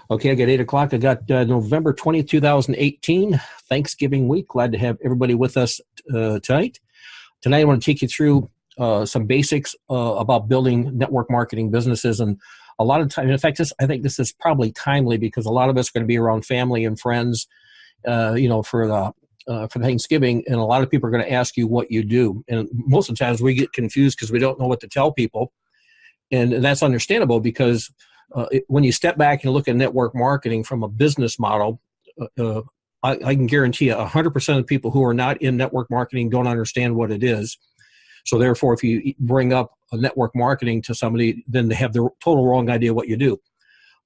Okay, I got 8 o'clock. I got November 20th, 2018, Thanksgiving week. Glad to have everybody with us tonight. Tonight, I want to take you through some basics about building network marketing businesses. And a lot of time, in fact, I think this is probably timely because a lot of us are going to be around family and friends, for Thanksgiving. And a lot of people are going to ask you what you do. And most of the times we get confused because we don't know what to tell people. And that's understandable because when you step back and look at network marketing from a business model, I can guarantee you 100% of people who are not in network marketing don't understand what it is. So therefore, if you bring up a network marketing to somebody, then they have the total wrong idea what you do.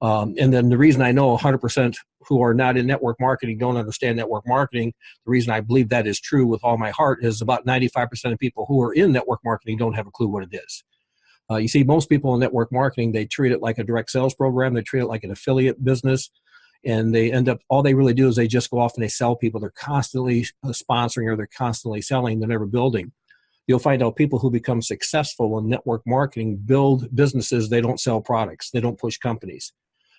And then the reason I know 100% who are not in network marketing don't understand network marketing, the reason I believe that is true with all my heart is about 95% of people who are in network marketing don't have a clue what it is. You see, most people in network marketing, they treat it like a direct sales program. They treat it like an affiliate business. And they end up, all they really do is they just go off and they sell people. They're constantly sponsoring or they're constantly selling. They're never building. You'll find out people who become successful in network marketing build businesses. They don't sell products. They don't push companies.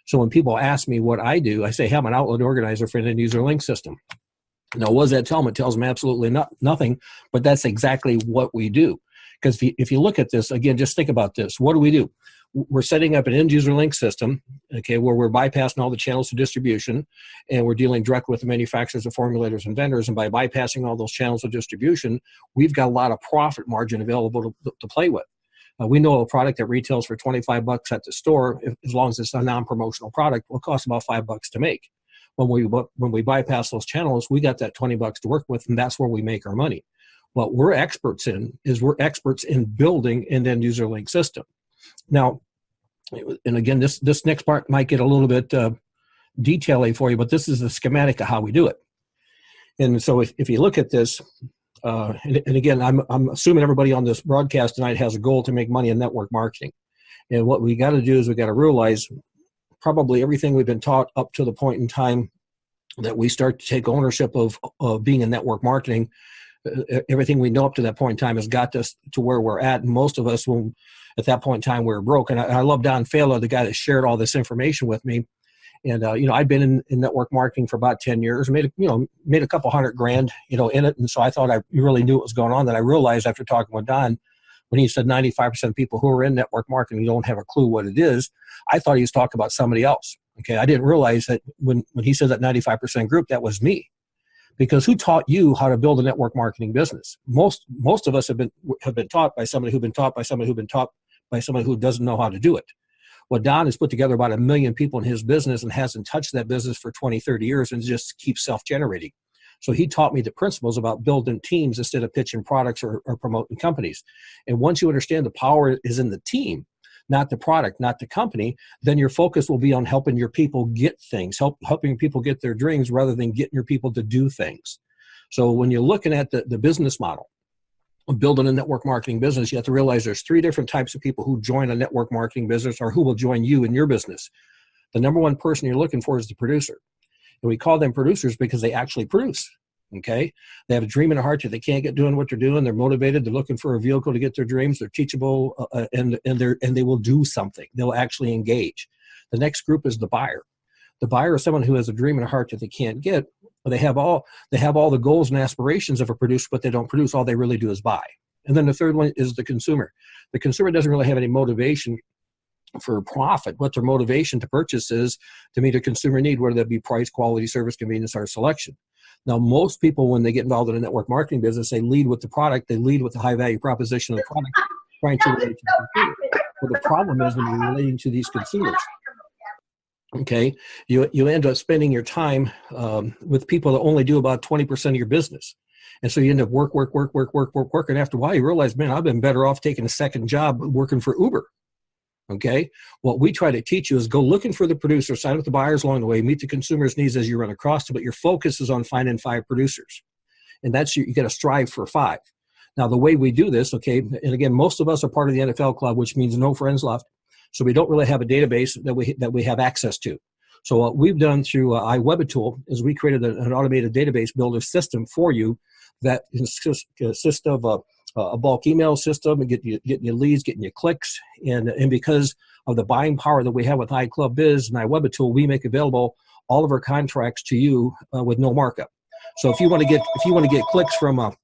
So when people ask me what I do, I say, hey, I'm an outlet organizer for an end user link system. Now, what does that tell them? It tells them absolutely nothing, but that's exactly what we do. Because if you look at this, again, just think about this. What do? We're setting up an end-user link system, okay, where we're bypassing all the channels of distribution, and we're dealing directly with the manufacturers, the formulators, and vendors. And by bypassing all those channels of distribution, we've got a lot of profit margin available to play with. We know a product that retails for $25 at the store, as long as it's a non-promotional product, will cost about $5 to make. When we bypass those channels, we got that $20 to work with, and that's where we make our money. What we're experts in is we're experts in building an end user link system. Now, and again, this next part might get a little bit detail-y for you, but this is the schematic of how we do it. And so if you look at this, and again, I'm assuming everybody on this broadcast tonight has a goal to make money in network marketing. And what we got to do is we got to realize probably everything we've been taught up to the point in time that we start to take ownership of being in network marketing. Everything we know up to that point in time has got us to where we're at. And most of us, at that point in time, we were broke. And I love Don Fala, the guy that shared all this information with me. And, I'd been in network marketing for about 10 years, made a couple $100,000, in it. And so I thought I really knew what was going on. That I realized after talking with Don, when he said 95% of people who are in network marketing don't have a clue what it is, I thought he was talking about somebody else. Okay. I didn't realize that when he said that 95% group, that was me. Because who taught you how to build a network marketing business? Most of us have been taught by somebody who's been taught by somebody who's been taught by somebody who doesn't know how to do it. Well, Don has put together about 1 million people in his business and hasn't touched that business for 20, 30 years and just keeps self-generating. So he taught me the principles about building teams instead of pitching products or promoting companies. And once you understand the power is in the team, not the product, not the company, then your focus will be on helping your people get things, helping people get their dreams rather than getting your people to do things. So when you're looking at the business model of building a network marketing business, you have to realize there's 3 different types of people who join a network marketing business or who will join you in your business. The number one person you're looking for is the producer. And we call them producers because they actually produce. Okay, they have a dream in their heart that they can't get doing what they're doing. They're motivated. They're looking for a vehicle to get their dreams. They're teachable, and they will do something. They'll actually engage. The next group is the buyer. The buyer is someone who has a dream in their heart that they can't get. But they have all the goals and aspirations of a producer, but they don't produce. All they really do is buy. And then the third one is the consumer. The consumer doesn't really have any motivation for profit. What their motivation to purchase is to meet a consumer need, whether that be price, quality, service, convenience, or selection. Now, most people, when they get involved in a network marketing business, they lead with the product. They lead with the high-value proposition of the product, trying to relate to the consumer. Well, the problem is when you're relating to these consumers, okay, you end up spending your time with people that only do about 20% of your business. And so you end up work. And after a while, you realize, man, I've been better off taking a second job working for Uber. Okay, what we try to teach you is go looking for the producer, sign with the buyers along the way, meet the consumer's needs as you run across them, but your focus is on finding 5 producers. And that's you got to strive for 5. Now, the way we do this, okay, and again, most of us are part of the NFL club, which means no friends left. So we don't really have a database that we have access to. So what we've done through iWebitool is we created an automated database builder system for you that consists of a bulk email system and getting you leads, getting you clicks. And because of the buying power that we have with iClub Biz and iWebitool, we make available all of our contracts to you with no markup. So if you want to get clicks from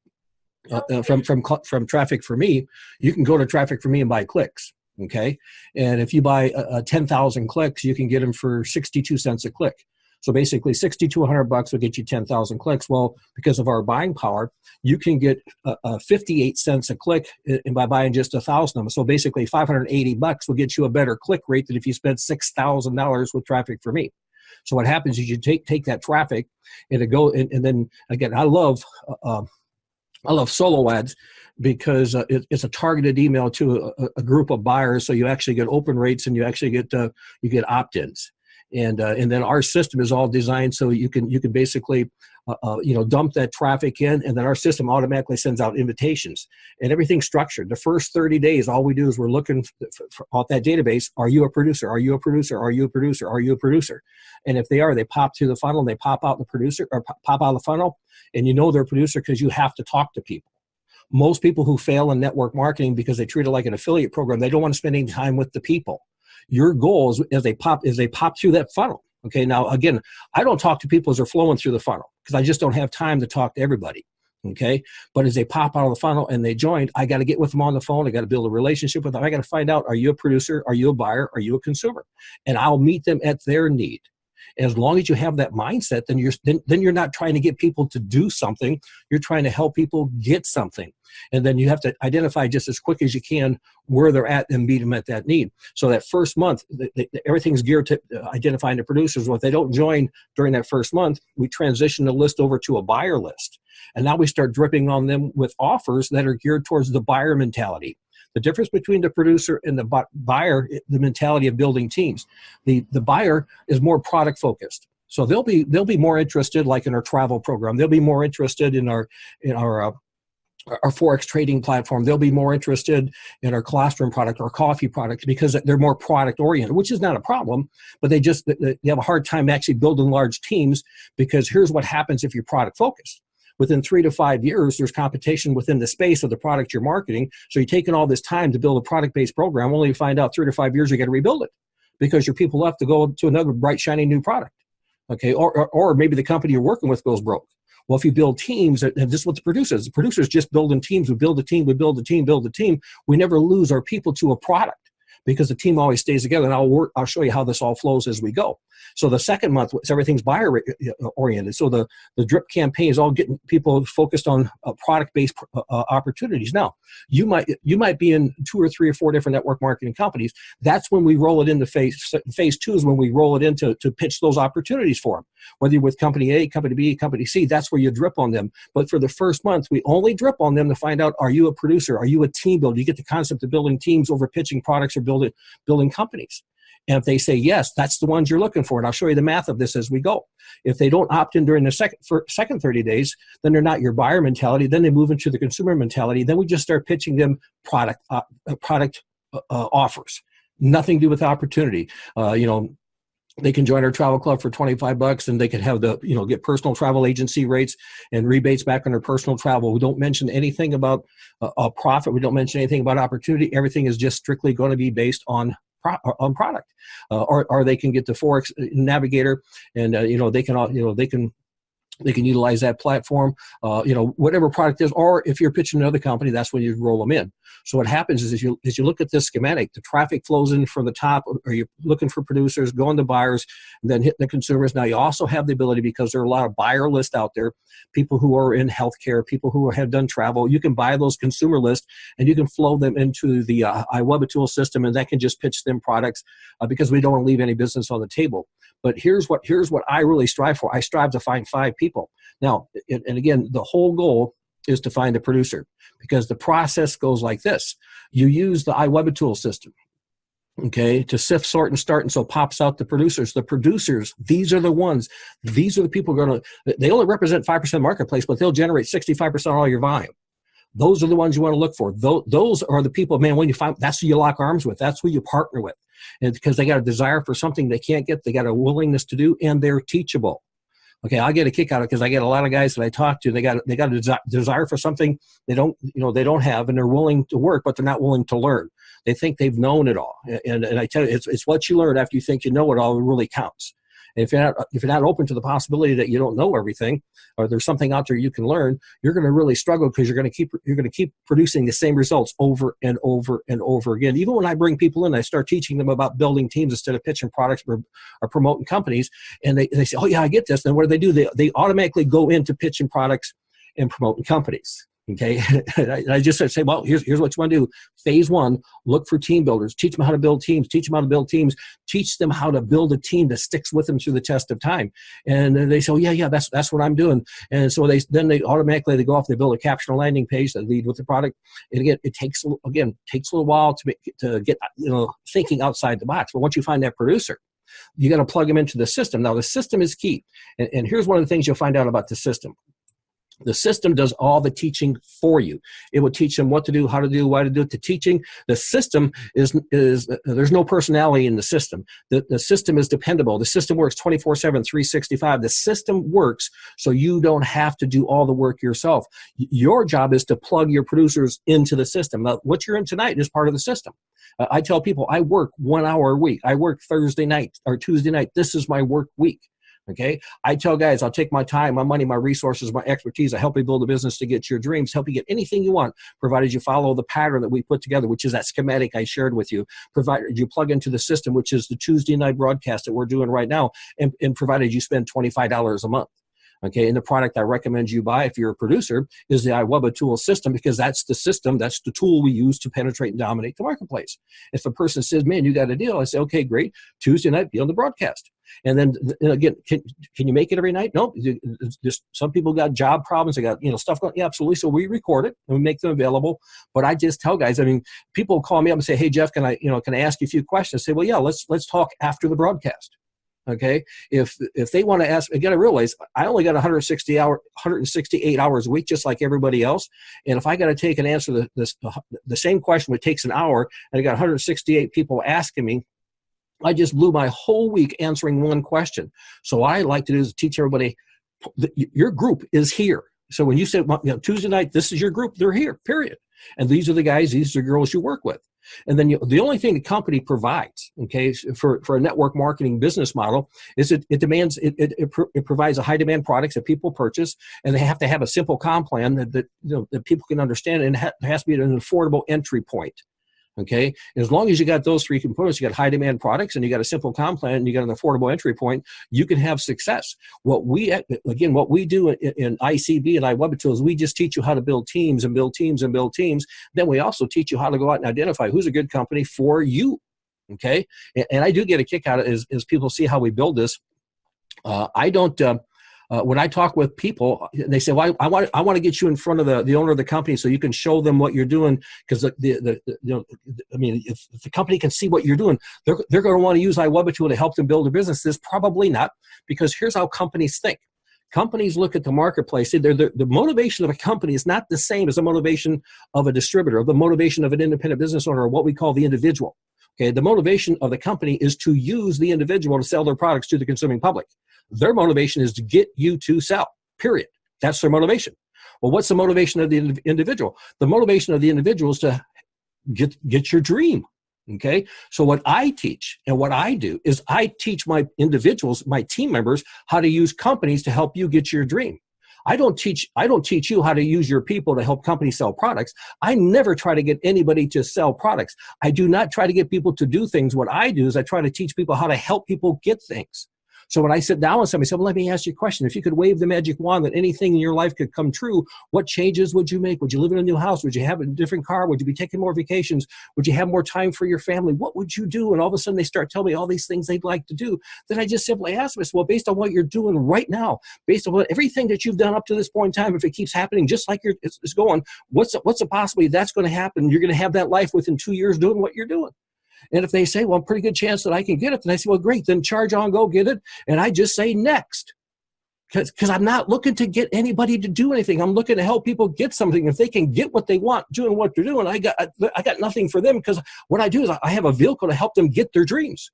Traffic for Me, you can go to Traffic for Me and buy clicks. Okay, and if you buy 10,000 clicks, you can get them for 62 cents a click. So basically, 60 to 100 bucks will get you 10,000 clicks. Well, because of our buying power, you can get 58 cents a click by buying just 1,000 of them. So basically, 580 bucks will get you a better click rate than if you spent $6,000 with Traffic for Me. So what happens is you take that traffic and and then again, I love solo ads because it's a targeted email to a group of buyers. So you actually get open rates and you actually get opt-ins. And then our system is all designed so you can basically dump that traffic in, and then our system automatically sends out invitations, and everything's structured. The first 30 days, all we do is we're looking for off that database. Are you a producer? Are you a producer? Are you a producer? Are you a producer? And if they are, they pop through the funnel and they pop out the producer or pop out of the funnel, and you know they're a producer because you have to talk to people. Most people who fail in network marketing because they treat it like an affiliate program, they don't want to spend any time with the people. Your goal is as they pop through that funnel. Okay, now again, I don't talk to people as they're flowing through the funnel because I just don't have time to talk to everybody. Okay, but as they pop out of the funnel and they joined, I got to get with them on the phone. I got to build a relationship with them. I got to find out: are you a producer? Are you a buyer? Are you a consumer? And I'll meet them at their need. As long as you have that mindset, then you're not trying to get people to do something. You're trying to help people get something. And then you have to identify just as quick as you can where they're at and meet them at that need. So that first month, everything's geared to identifying the producers. Well, if they don't join during that first month, we transition the list over to a buyer list. And now we start dripping on them with offers that are geared towards the buyer mentality. The difference between the producer and the buyer, the mentality of building teams. The buyer is more product focused. So they'll be more interested, like in our travel program. They'll be more interested in our Forex trading platform. They'll be more interested in our colostrum product or coffee product because they're more product oriented, which is not a problem, but they have a hard time actually building large teams because here's what happens if you're product focused. Within 3 to 5 years, there's competition within the space of the product you're marketing. So you're taking all this time to build a product-based program, only to find out 3 to 5 years you got to rebuild it because your people left to go to another bright, shiny new product. Okay, or maybe the company you're working with goes broke. Well, if you build teams, and this is what the producers just building teams. We build a team, we build a team, build a team. We never lose our people to a product because the team always stays together. And I'll show you how this all flows as we go. So the second month, everything's buyer oriented. So the drip campaign is all getting people focused on product-based opportunities. Now, you might be in 2 or 3 or 4 different network marketing companies. That's when we roll it into phase 2 is when we roll it in to pitch those opportunities for them. Whether you're with company A, company B, company C, that's where you drip on them. But for the first month, we only drip on them to find out: are you a producer? Are you a team builder? You get the concept of building teams over pitching products or building companies. And if they say yes, that's the ones you're looking for. And I'll show you the math of this as we go. If they don't opt in during the second 30 days, then they're not your buyer mentality. Then they move into the consumer mentality. Then we just start pitching them product offers. Nothing to do with opportunity. They can join our travel club for $25 and they can have get personal travel agency rates and rebates back on their personal travel. We don't mention anything about a profit. We don't mention anything about opportunity. Everything is just strictly going to be based on product, or they can get the Forex Navigator, and they can utilize that platform, whatever product is, or if you're pitching another company, that's when you roll them in. So what happens is, as you look at this schematic, the traffic flows in from the top, or you're looking for producers, going to buyers, and then hitting the consumers. Now you also have the ability, because there are a lot of buyer lists out there, people who are in healthcare, people who have done travel. You can buy those consumer lists and you can flow them into the iWebitool system, and that can just pitch them products because we don't want to leave any business on the table. But here's what I really strive for. I strive to find 5 people. Now, and again, the whole goal is to find a producer, because the process goes like this. You use the iWebitool system, okay, to sift, sort, and start, and so pops out the producers. The producers, these are the people they only represent 5% marketplace, but they'll generate 65% of all your volume. Those are the ones you want to look for. Those are the people, man, when you find, that's who you lock arms with. That's who you partner with. And because they got a desire for something they can't get, they got a willingness to do, and they're teachable. Okay, I get a kick out of it because I get a lot of guys that I talk to. They got a desire for something they don't have, and they're willing to work, but they're not willing to learn. They think they've known it all. And I tell you, it's what you learn after you think you know it all that really counts. And if you're not open to the possibility that you don't know everything, or there's something out there you can learn, you're going to really struggle, because you're going to keep producing the same results over and over and over again. Even when I bring people in, I start teaching them about building teams instead of pitching products or promoting companies, and they say, oh yeah, I get this. Then what do? They automatically go into pitching products and promoting companies. Okay, I just say, well, here's what you want to do. Phase 1, look for team builders. Teach them how to build teams. Teach them how to build teams. Teach them how to build a team that sticks with them through the test of time. And they say, oh, yeah, that's what I'm doing. And so they automatically go off. They build a caption landing page that lead with the product. And again, it takes a little while to get thinking outside the box. But once you find that producer, you got to plug them into the system. Now, the system is key. And here's one of the things you'll find out about the system. The system does all the teaching for you. It will teach them what to do, how to do, why to do it. The teaching, the system is there's no personality in the system. The system is dependable. The system works 24/7, 365. The system works so you don't have to do all the work yourself. Your job is to plug your producers into the system. Now, what you're in tonight is part of the system. I tell people I work 1 hour a week. I work Thursday night or Tuesday night. This is my work week. Okay, I tell guys, I'll take my time, my money, my resources, my expertise. I help you build a business to get your dreams, help you get anything you want, provided you follow the pattern that we put together, which is that schematic I shared with you, provided you plug into the system, which is the Tuesday night broadcast that we're doing right now, and provided you spend $25 a month. Okay, and the product I recommend you buy if you're a producer is the iWebba tool system, because that's the system, that's the tool we use to penetrate and dominate the marketplace. If a person says, man, you got a deal, I say, okay, great, Tuesday night, be on the broadcast. And then again, can you make it every night? Nope. Just some people got job problems. They got stuff going. Yeah, absolutely. So we record it and we make them available. But I just tell guys. I mean, people call me up and say, "Hey Jeff, can I ask you a few questions?" I say, "Well, yeah, let's talk after the broadcast." Okay. If they want to ask, again, I realize I only got 168 hours a week, just like everybody else. And if I got to take and answer the same question, which takes an hour, and I got 168 people asking me, I just blew my whole week answering one question. So what I like to do is teach everybody, your group is here. So when you say, Tuesday night, this is your group, they're here, period. And these are the guys, these are the girls you work with. And then the only thing the company provides, okay, for a network marketing business model is it provides a high demand products that people purchase, and they have to have a simple comp plan that people can understand, and it has to be at an affordable entry point. Okay, as long as you got those three components, you got high demand products, and you got a simple comp plan, and you got an affordable entry point, you can have success. What we do in iCB and iWebba tools, we just teach you how to build teams and build teams and build teams. Then we also teach you how to go out and identify who's a good company for you. Okay, and I do get a kick out of it as people see how we build this. I don't. When I talk with people, they say, "Well, I want to get you in front of the owner of the company so you can show them what you're doing." Because if the company can see what you're doing, they're going to want to use iWebba tool to help them build a business. This probably not, because here's how companies think. Companies look at the marketplace. The motivation of a company is not the same as the motivation of a distributor, or the motivation of an independent business owner, or what we call the individual. Okay, the motivation of the company is to use the individual to sell their products to the consuming public. Their motivation is to get you to sell, period. That's their motivation. Well, what's the motivation of the individual? The motivation of the individual is to get your dream, okay? So what I teach and what I do is I teach my individuals, my team members, how to use companies to help you get your dream. I don't teach you how to use your people to help companies sell products. I never try to get anybody to sell products. I do not try to get people to do things. What I do is I try to teach people how to help people get things. So when I sit down with somebody, I say, well, let me ask you a question. If you could wave the magic wand that anything in your life could come true, what changes would you make? Would you live in a new house? Would you have a different car? Would you be taking more vacations? Would you have more time for your family? What would you do? And all of a sudden they start telling me all these things they'd like to do. Then I just simply ask them, well, based on what you're doing right now, based on everything that you've done up to this point in time, if it keeps happening just like it's going, what's a possibility that's going to happen? You're going to have that life within 2 years doing what you're doing. And if they say, well, pretty good chance that I can get it, then I say, well, great, then charge on, go get it. And I just say next. Because I'm not looking to get anybody to do anything. I'm looking to help people get something. If they can get what they want doing what they're doing, I got nothing for them, because what I do is I have a vehicle to help them get their dreams.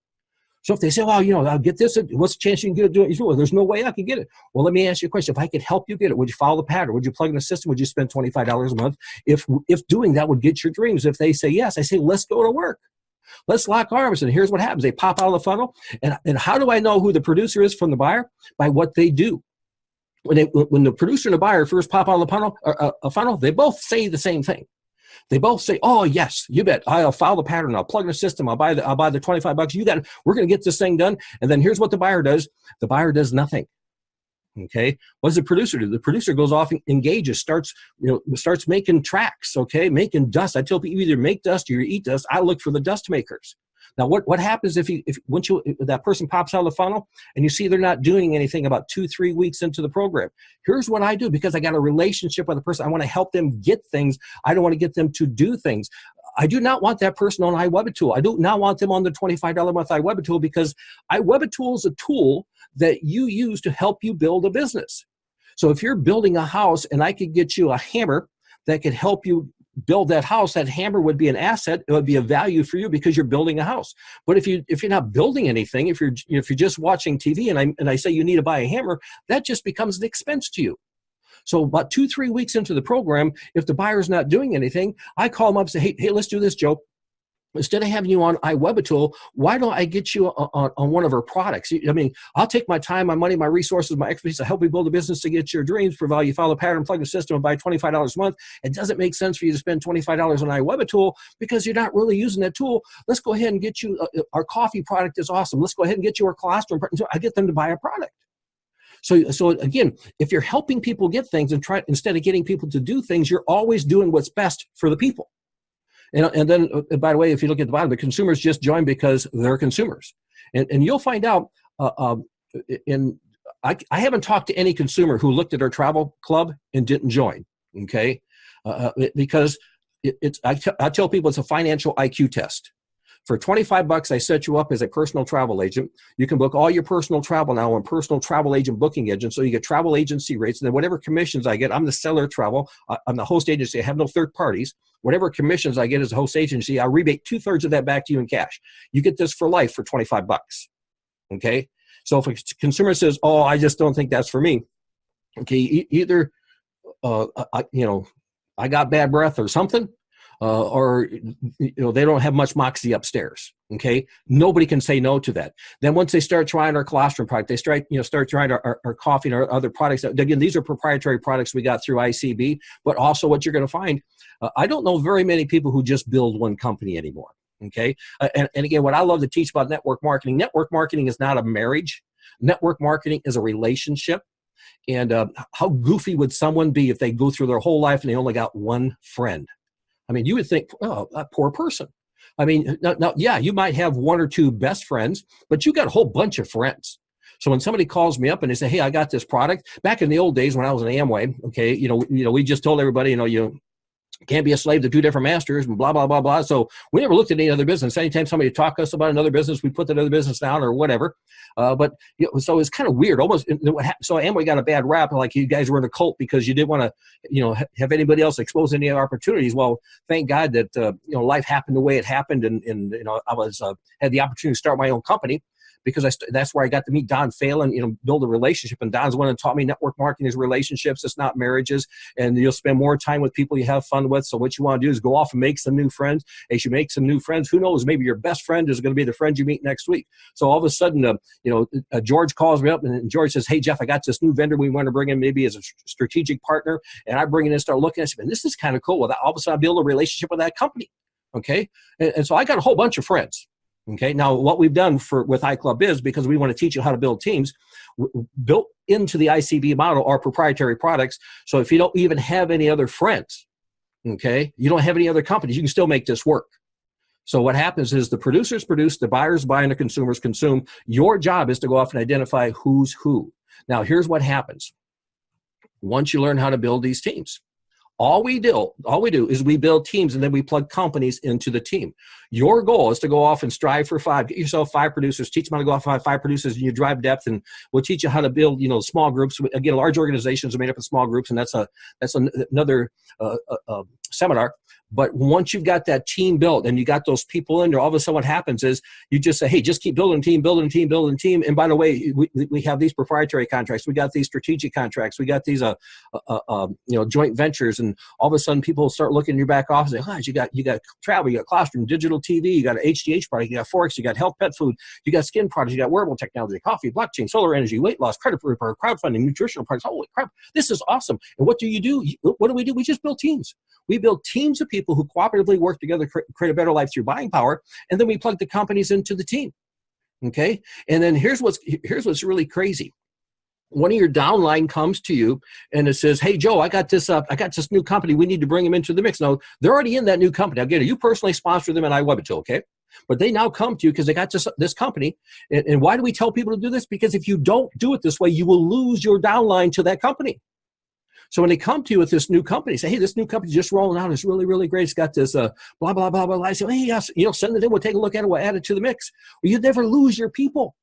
So if they say, well, I'll get this, what's the chance you can get it? Do it? Well, there's no way I can get it. Well, let me ask you a question. If I could help you get it, would you follow the pattern? Would you plug in a system? Would you spend $25 a month? If doing that would get your dreams, if they say yes, I say, let's go to work. Let's lock arms. And here's what happens. They pop out of the funnel. And how do I know who the producer is from the buyer? By what they do. When the producer and the buyer first pop out of the funnel, they both say the same thing. They both say, "Oh yes, you bet. I'll follow the pattern. I'll plug in a system. I'll buy the $25. You got it. We're going to get this thing done." And then here's what the buyer does. The buyer does nothing. Okay. What does the producer do? The producer goes off and engages, starts making tracks. Okay, making dust. I tell people, you either make dust or you eat dust. I look for the dust makers. Now, what happens if that person pops out of the funnel and you see they're not doing anything about 2-3 weeks into the program? Here's what I do, because I got a relationship with the person. I want to help them get things. I don't want to get them to do things. I do not want that person on iWebAtool. I do not want them on the $25 a month iWebAtool, because iWebAtool is a tool that you use to help you build a business. So if you're building a house and I could get you a hammer that could help you build that house, that hammer would be an asset. It would be a value for you because you're building a house. But if you're not building anything, if you're just watching TV and I say you need to buy a hammer, that just becomes an expense to you. So about 2-3 weeks into the program, if the buyer's not doing anything, I call them up and say, hey, let's do this, Joe. Instead of having you on iWebAtool, why don't I get you on one of our products? I mean, I'll take my time, my money, my resources, my expertise to help you build a business to get your dreams, provide you follow the pattern, plug the system, and buy $25 a month. It doesn't make sense for you to spend $25 on iWebAtool because you're not really using that tool. Let's go ahead and get you, our coffee product is awesome. Let's go ahead and get you our colostrum. I get them to buy a product. So again, if you're helping people get things instead of getting people to do things, you're always doing what's best for the people. And then, by the way, if you look at the bottom, the consumers just join because they're consumers. And you'll find out, I haven't talked to any consumer who looked at our travel club and didn't join, okay? Because I tell people it's a financial IQ test. For $25, I set you up as a personal travel agent. You can book all your personal travel now on personal travel agent booking agent. So you get travel agency rates, and then whatever commissions I get, I'm the seller of travel. I'm the host agency. I have no third parties. Whatever commissions I get as a host agency, I rebate 2/3 of that back to you in cash. You get this for life for $25. Okay. So if a consumer says, "Oh, I just don't think that's for me," okay, either I got bad breath or something. Or they don't have much moxie upstairs. Okay, nobody can say no to that. Then once they start trying our colostrum product, they start trying our coffee and our other products. Again, these are proprietary products we got through iCB. But also, what you're going to find, I don't know very many people who just build one company anymore. Okay, and again, what I love to teach about network marketing is not a marriage. Network marketing is a relationship. And how goofy would someone be if they go through their whole life and they only got one friend? I mean, you would think, oh, that poor person. I mean, now, yeah, you might have 1 or 2 best friends, but you got a whole bunch of friends. So when somebody calls me up and they say, "Hey, I got this product," back in the old days when I was in Amway, okay, we just told everybody, you can't be a slave to 2 different masters and blah, blah, blah, blah. So we never looked at any other business. Anytime somebody talked to us about another business, we put that other business down or whatever. But so it's kind of weird. Almost. So Amway got a bad rap, like you guys were in a cult because you didn't want to, have anybody else expose any opportunities. Well, thank God that life happened the way it happened, and I was had the opportunity to start my own company. Because that's where I got to meet Don Phelan, build a relationship. And Don's one that taught me network marketing is relationships. It's not marriages. And you'll spend more time with people you have fun with. So what you want to do is go off and make some new friends. As you make some new friends, who knows, maybe your best friend is going to be the friend you meet next week. So all of a sudden, George calls me up and George says, "Hey, Jeff, I got this new vendor we want to bring in maybe as a strategic partner." And I bring it in and start looking at it. And this is kind of cool. Well, all of a sudden I build a relationship with that company. Okay. And so I got a whole bunch of friends. Okay. Now, what we've done with iClub is, because we want to teach you how to build teams, built into the iCB model are proprietary products. So if you don't even have any other friends, okay, you don't have any other companies, you can still make this work. So what happens is the producers produce, the buyers buy, and the consumers consume. Your job is to go off and identify who's who. Now, here's what happens. Once you learn how to build these teams, all we do is we build teams and then we plug companies into the team. Your goal is to go off and strive for 5. Get yourself 5 producers. Teach them how to go off and 5 producers, and you drive depth. And we'll teach you how to build, small groups. Again, large organizations are made up of small groups, and that's another seminar. But once you've got that team built and you got those people in there, all of a sudden what happens is you just say, hey, just keep building team, building team, building team. And by the way, we have these proprietary contracts. We got these strategic contracts. We got these joint ventures. And all of a sudden people start looking in your back office and say, you got travel, you got classroom, digital TV, you got an HGH product, you got Forex, you got health pet food, you got skin products, you got wearable technology, coffee, blockchain, solar energy, weight loss, credit repair, crowdfunding, nutritional products. Holy crap, this is awesome. And what do you do? What do? We just build teams. We build teams of people who cooperatively work together, create a better life through buying power, and then we plug the companies into the team. Okay? And then here's what's really crazy. One of your downline comes to you and it says, hey, Joe, I got this new company. We need to bring them into the mix. No, they're already in that new company. Again, you personally sponsor them in iWebito, okay? But they now come to you because they got this company. And why do we tell people to do this? Because if you don't do it this way, you will lose your downline to that company. So when they come to you with this new company, say, hey, this new company's just rolling out. It's really, really great. It's got this blah, blah, blah, blah. I say, hey, yes, send it in. We'll take a look at it. We'll add it to the mix. Well, you'd never lose your people.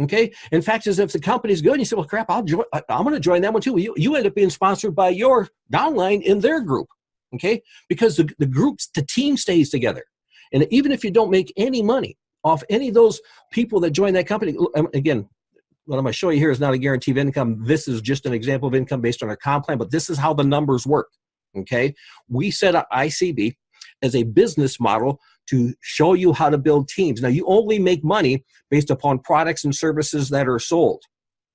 Okay. In fact, as if the company's good, you say, well, crap, I'm going to join that one too. You end up being sponsored by your downline in their group. Okay. Because the team stays together. And even if you don't make any money off any of those people that join that company, again, what I'm going to show you here is not a guarantee of income. This is just an example of income based on our comp plan, but this is how the numbers work, okay? We set up iCB as a business model to show you how to build teams. Now, you only make money based upon products and services that are sold,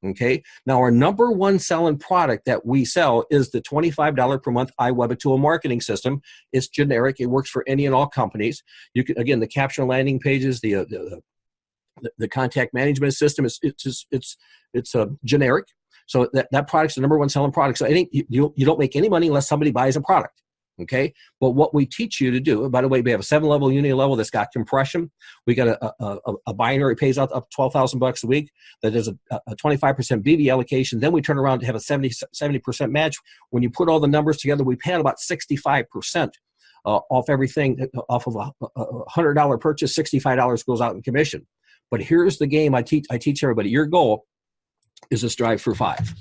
okay? Now, our number one selling product that we sell is the $25 per month iWebito marketing system. It's generic. It works for any and all companies. You can, again, the caption landing pages, the contact management system, it's generic. So that product's the number one selling product. So you don't make any money unless somebody buys a product. Okay. But what we teach you to do, by the way, we have a 7-level unity level that's got compression. We got a binary pays out up $12,000 a week. That is a 25% BB allocation. Then we turn around to have a 70% match. When you put all the numbers together, we pay out about 65%. Off everything, off of a $100 purchase, $65 goes out in commission. But here's the game I teach everybody. Your goal is to strive for 5.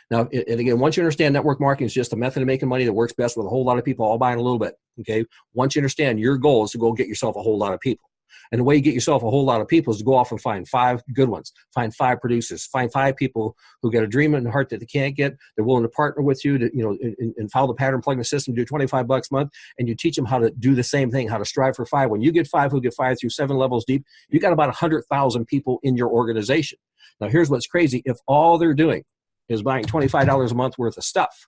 Now, and again, once you understand network marketing is just a method of making money that works best with a whole lot of people all buying a little bit, okay? Once you understand your goal is to go get yourself a whole lot of people. And the way you get yourself a whole lot of people is to go off and find 5 good ones, find 5 producers, find 5 people who got a dream in their heart that they can't get. They're willing to partner with you to, and follow the pattern plugging system, do $25 a month, and you teach them how to do the same thing, how to strive for 5. When you get 5 who get 5 through 7 levels deep, you got about 100,000 people in your organization. Now, here's what's crazy. If all they're doing is buying $25 a month worth of stuff,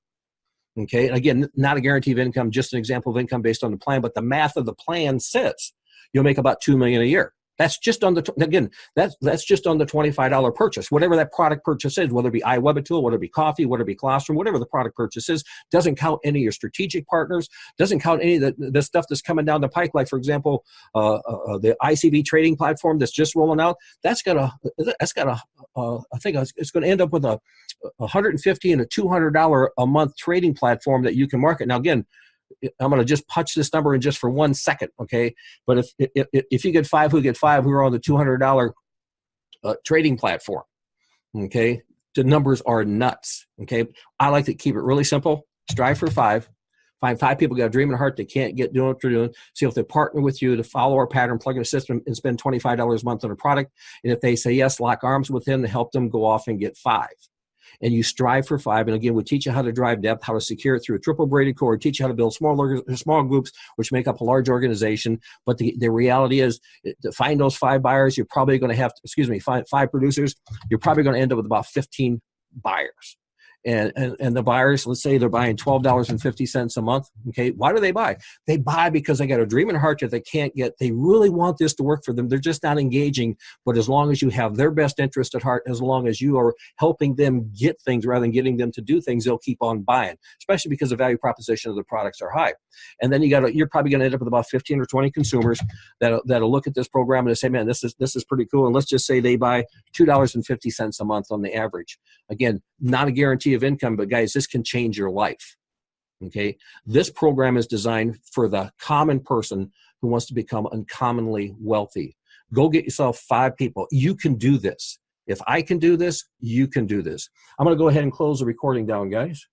okay, and again, not a guarantee of income, just an example of income based on the plan, but the math of the plan says you'll make about $2 million a year. That's just on that's just on the $25 purchase. Whatever that product purchase is, whether it be iWebito, whether it be coffee, whether it be classroom, whatever the product purchase is, doesn't count any of your strategic partners, doesn't count any of the stuff that's coming down the pike. Like, for example, the iCB trading platform that's just rolling out. That's got a I think it's going to end up with a $150 and a $200 a month trading platform that you can market. Now, again, I'm going to just punch this number in just for 1 second, okay? But if you get 5 who get 5 who are on the $200 trading platform, okay, the numbers are nuts, okay? I like to keep it really simple. Strive for 5. Find 5 people got a dream in their heart they can't get doing what they're doing. See if they partner with you to follow our pattern, plug in a system, and spend $25 a month on a product. And if they say yes, lock arms with them to help them go off and get 5. And you strive for 5. And again, we teach you how to drive depth, how to secure it through a triple braided cord, teach you how to build small groups, which make up a large organization. But the reality is, to find those 5 buyers, you're probably going to have to, find 5 producers, you're probably going to end up with about 15 buyers. And the buyers, let's say they're buying $12.50 a month. Okay, why do they buy? They buy because they got a dream in their heart that they can't get. They really want this to work for them. They're just not engaging. But as long as you have their best interest at heart, as long as you are helping them get things rather than getting them to do things, they'll keep on buying. Especially because the value proposition of the products are high. And then you're probably going to end up with about 15 or 20 consumers that'll look at this program and say, man, this is pretty cool. And let's just say they buy $2.50 a month on the average. Again, not a guarantee of income, but guys, this can change your life. Okay, this program is designed for the common person who wants to become uncommonly wealthy. Go get yourself 5 people. You can do this. If I can do this, you can do this. I'm going to go ahead and close the recording down, guys.